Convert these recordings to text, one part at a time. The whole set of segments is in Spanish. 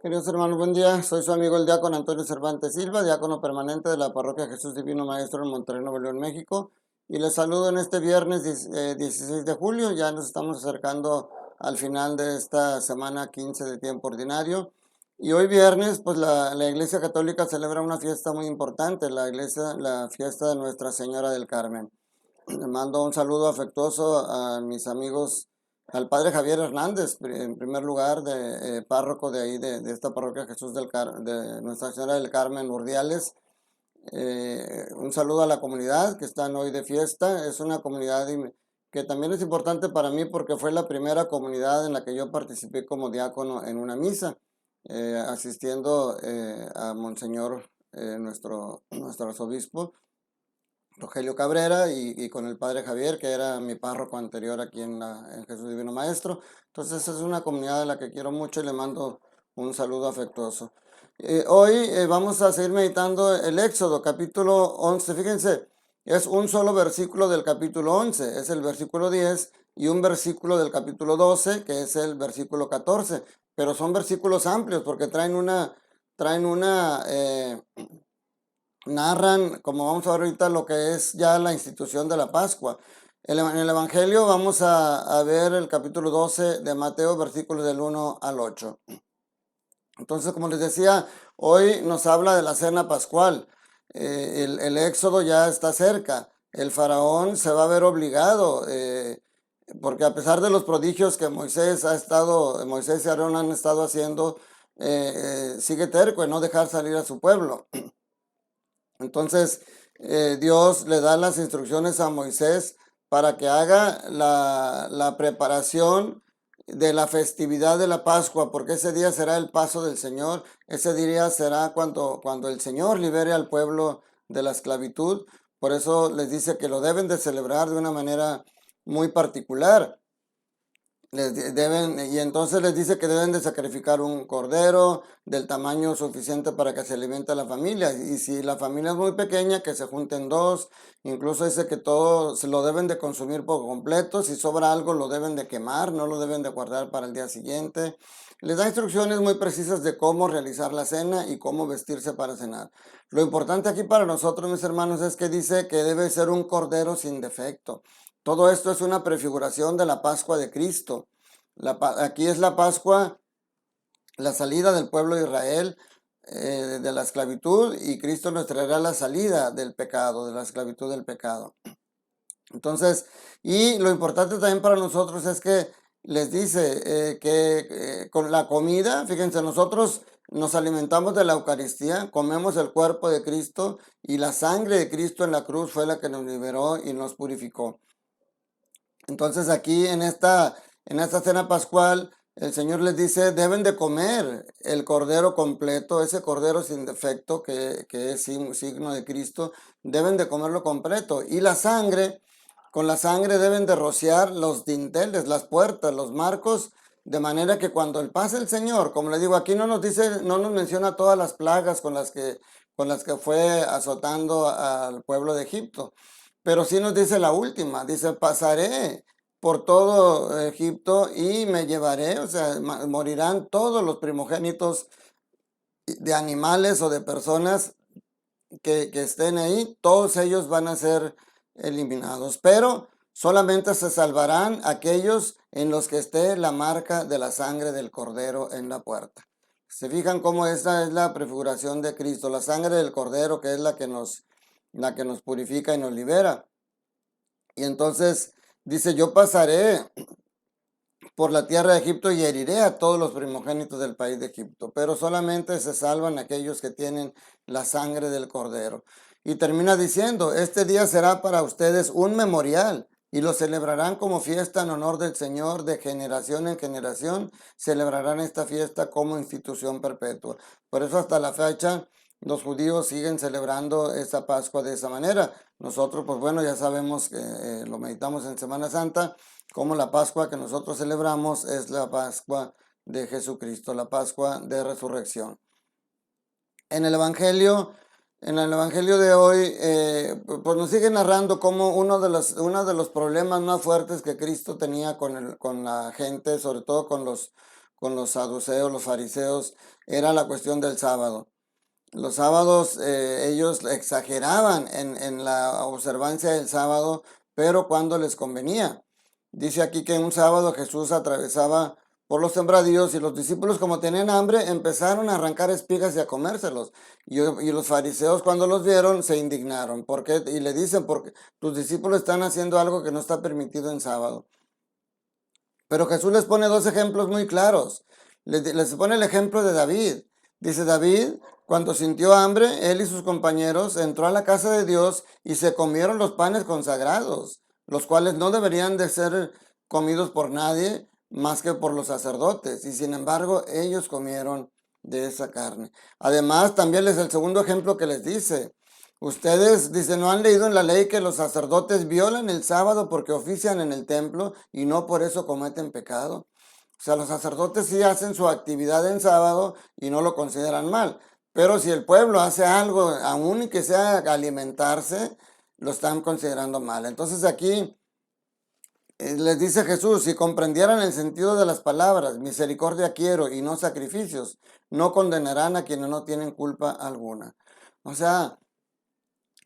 Queridos hermanos, buen día. Soy su amigo el diácono Antonio Cervantes Silva, diácono permanente de la parroquia Jesús Divino Maestro en Monterrey, Nuevo León, México. Y les saludo en este viernes 16 de julio. Ya nos estamos acercando al final de esta semana 15 de tiempo ordinario. Y hoy viernes, pues la Iglesia Católica celebra una fiesta muy importante, la fiesta de Nuestra Señora del Carmen. Le mando un saludo afectuoso a mis amigos, al padre Javier Hernández, en primer lugar, párroco de ahí, de esta parroquia de Nuestra Señora del Carmen, Urdiales. Un saludo a la comunidad que están hoy de fiesta. Es una comunidad que también es importante para mí porque fue la primera comunidad en la que yo participé como diácono en una misa, asistiendo a Monseñor, nuestro arzobispo Rogelio Cabrera y con el padre Javier, que era mi párroco anterior aquí en Jesús Divino Maestro. Entonces es una comunidad a la que quiero mucho y le mando un saludo afectuoso. Hoy vamos a seguir meditando el Éxodo, capítulo 11. Fíjense, es un solo versículo del capítulo 11, es el versículo 10, y un versículo del capítulo 12, que es el versículo 14. Pero son versículos amplios porque narran, como vamos a ver ahorita, lo que es ya la institución de la Pascua. En el Evangelio vamos a ver el capítulo 12 de Mateo, versículos del 1 al 8. Entonces, como les decía, hoy nos habla de la cena pascual. El éxodo ya está cerca. El faraón se va a ver obligado, porque a pesar de los prodigios que Moisés y Aarón han estado haciendo, sigue terco en no dejar salir a su pueblo. Entonces, Dios le da las instrucciones a Moisés para que haga la preparación de la festividad de la Pascua, porque ese día será el paso del Señor. Ese día será cuando el Señor libere al pueblo de la esclavitud. Por eso les dice que lo deben de celebrar de una manera muy particular. Y entonces les dice que deben de sacrificar un cordero del tamaño suficiente para que se alimente la familia. Y si la familia es muy pequeña, que se junten dos. Incluso dice que todo se lo deben de consumir por completo. Si sobra algo, lo deben de quemar, no lo deben de guardar para el día siguiente. Les da instrucciones muy precisas de cómo realizar la cena y cómo vestirse para cenar. Lo importante aquí para nosotros, mis hermanos, es que dice que debe ser un cordero sin defecto. Todo esto es una prefiguración de la Pascua de Cristo. Aquí es la Pascua, la salida del pueblo de Israel de la esclavitud, y Cristo nos traerá la salida del pecado, de la esclavitud del pecado. Entonces, y lo importante también para nosotros es que les dice que con la comida, fíjense, nosotros nos alimentamos de la Eucaristía, comemos el cuerpo de Cristo, y la sangre de Cristo en la cruz fue la que nos liberó y nos purificó. Entonces aquí en esta cena pascual, el Señor les dice, deben de comer el cordero completo, ese cordero sin defecto que es signo de Cristo, deben de comerlo completo. Y con la sangre deben de rociar los dinteles, las puertas, los marcos, de manera que cuando pase el Señor, como le digo, aquí no nos dice, no nos menciona todas las plagas con las que fue azotando al pueblo de Egipto. Pero sí nos dice la última, dice, pasaré por todo Egipto y me llevaré, o sea, morirán todos los primogénitos de animales o de personas que estén ahí, todos ellos van a ser eliminados, pero solamente se salvarán aquellos en los que esté la marca de la sangre del cordero en la puerta. Se fijan cómo esta es la prefiguración de Cristo, la sangre del cordero, que es la que nos purifica y nos libera. Y entonces dice, yo pasaré por la tierra de Egipto y heriré a todos los primogénitos del país de Egipto, pero solamente se salvan aquellos que tienen la sangre del cordero. Y termina diciendo, este día será para ustedes un memorial y lo celebrarán como fiesta en honor del Señor, de generación en generación celebrarán esta fiesta como institución perpetua. Por eso hasta la fecha los judíos siguen celebrando esta Pascua de esa manera. Nosotros, pues bueno, ya sabemos que lo meditamos en Semana Santa, como la Pascua que nosotros celebramos es la Pascua de Jesucristo, la Pascua de Resurrección. En el Evangelio de hoy, pues nos sigue narrando cómo uno de los problemas más fuertes que Cristo tenía con la gente, sobre todo con los saduceos, los fariseos, era la cuestión del sábado. Los sábados ellos exageraban en la observancia del sábado, pero cuando les convenía. Dice aquí que en un sábado Jesús atravesaba por los sembradíos y los discípulos, como tenían hambre, empezaron a arrancar espigas y a comérselos. Y los fariseos, cuando los vieron, se indignaron. ¿Por qué? Y le dicen, porque tus discípulos están haciendo algo que no está permitido en sábado. Pero Jesús les pone dos ejemplos muy claros. Les pone el ejemplo de David. Dice David, cuando sintió hambre, él y sus compañeros entró a la casa de Dios y se comieron los panes consagrados, los cuales no deberían de ser comidos por nadie más que por los sacerdotes. Y sin embargo, ellos comieron de esa carne. Además, también es el segundo ejemplo que les dice. Ustedes, dice, no han leído en la ley que los sacerdotes violan el sábado porque ofician en el templo y no por eso cometen pecado. O sea, los sacerdotes sí hacen su actividad en sábado y no lo consideran mal. Pero si el pueblo hace algo, aun y que sea alimentarse, lo están considerando mal. Entonces aquí les dice Jesús, si comprendieran el sentido de las palabras, misericordia quiero y no sacrificios, no condenarán a quienes no tienen culpa alguna. O sea,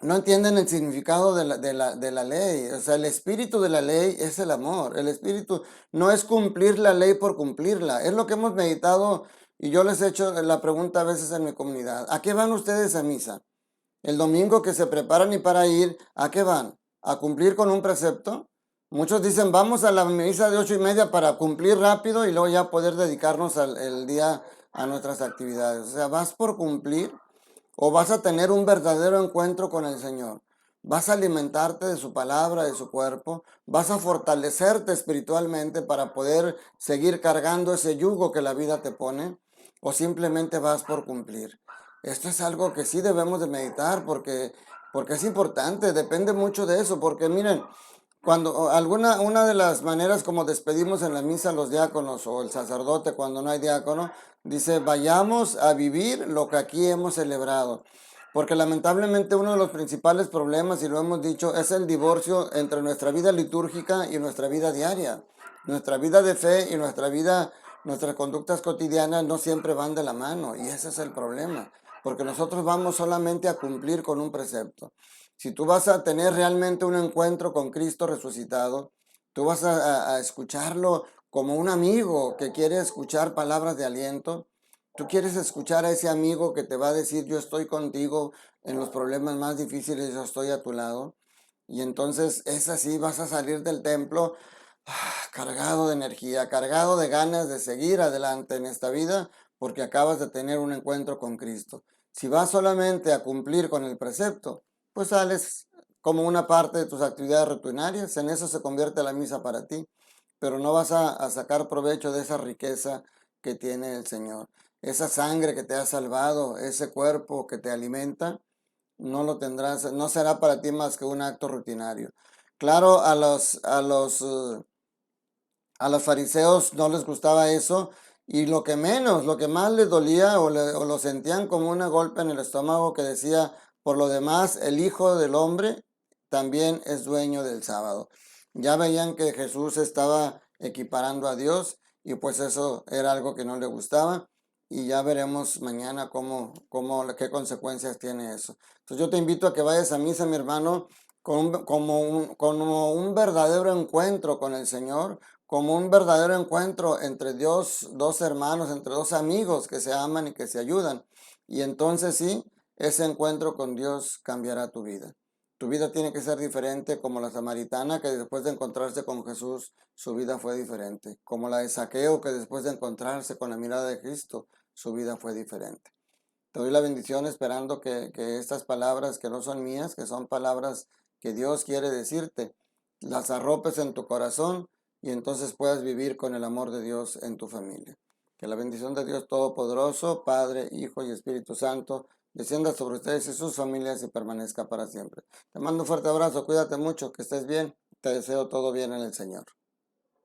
no entienden el significado de la ley. O sea, el espíritu de la ley es el amor. El espíritu no es cumplir la ley por cumplirla. Es lo que hemos meditado y yo les he hecho la pregunta a veces en mi comunidad. ¿A qué van ustedes a misa? El domingo que se preparan y para ir, ¿a qué van? ¿A cumplir con un precepto? Muchos dicen, vamos a la misa de 8:30 para cumplir rápido y luego ya poder dedicarnos el día a nuestras actividades. O sea, ¿vas por cumplir? ¿O vas a tener un verdadero encuentro con el Señor? ¿Vas a alimentarte de su palabra, de su cuerpo? ¿Vas a fortalecerte espiritualmente para poder seguir cargando ese yugo que la vida te pone? ¿O simplemente vas por cumplir? Esto es algo que sí debemos de meditar porque es importante, depende mucho de eso, porque miren, una de las maneras como despedimos en la misa a los diáconos o el sacerdote cuando no hay diácono, dice, vayamos a vivir lo que aquí hemos celebrado. Porque lamentablemente uno de los principales problemas, y lo hemos dicho, es el divorcio entre nuestra vida litúrgica y nuestra vida diaria. Nuestra vida de fe y nuestras conductas cotidianas no siempre van de la mano, y ese es el problema, porque nosotros vamos solamente a cumplir con un precepto. Si tú vas a tener realmente un encuentro con Cristo resucitado, tú vas a escucharlo como un amigo que quiere escuchar palabras de aliento. Tú quieres escuchar a ese amigo que te va a decir, yo estoy contigo en los problemas más difíciles, yo estoy a tu lado. Y entonces es así, vas a salir del templo cargado de energía, cargado de ganas de seguir adelante en esta vida, porque acabas de tener un encuentro con Cristo. Si vas solamente a cumplir con el precepto, pues sales como una parte de tus actividades rutinarias, en eso se convierte la misa para ti, pero no vas a sacar provecho de esa riqueza que tiene el Señor. Esa sangre que te ha salvado, ese cuerpo que te alimenta, no lo tendrás, no será para ti más que un acto rutinario. Claro, a los fariseos no les gustaba eso y lo que más les dolía o lo sentían como un golpe en el estómago que decía, por lo demás, el Hijo del Hombre también es dueño del sábado. Ya veían que Jesús estaba equiparando a Dios y pues eso era algo que no le gustaba y ya veremos mañana qué consecuencias tiene eso. Entonces yo te invito a que vayas a misa, mi hermano, como un verdadero encuentro con el Señor, como un verdadero encuentro entre Dios, dos hermanos, entre dos amigos que se aman y que se ayudan. Y entonces sí, ese encuentro con Dios cambiará tu vida. Tu vida tiene que ser diferente como la samaritana que después de encontrarse con Jesús, su vida fue diferente. Como la de Zaqueo que después de encontrarse con la mirada de Cristo, su vida fue diferente. Te doy la bendición esperando que estas palabras que no son mías, que son palabras que Dios quiere decirte, las arropes en tu corazón y entonces puedas vivir con el amor de Dios en tu familia. Que la bendición de Dios Todopoderoso, Padre, Hijo y Espíritu Santo, descienda sobre ustedes y sus familias y permanezca para siempre. Te mando un fuerte abrazo, cuídate mucho, que estés bien, te deseo todo bien en el Señor.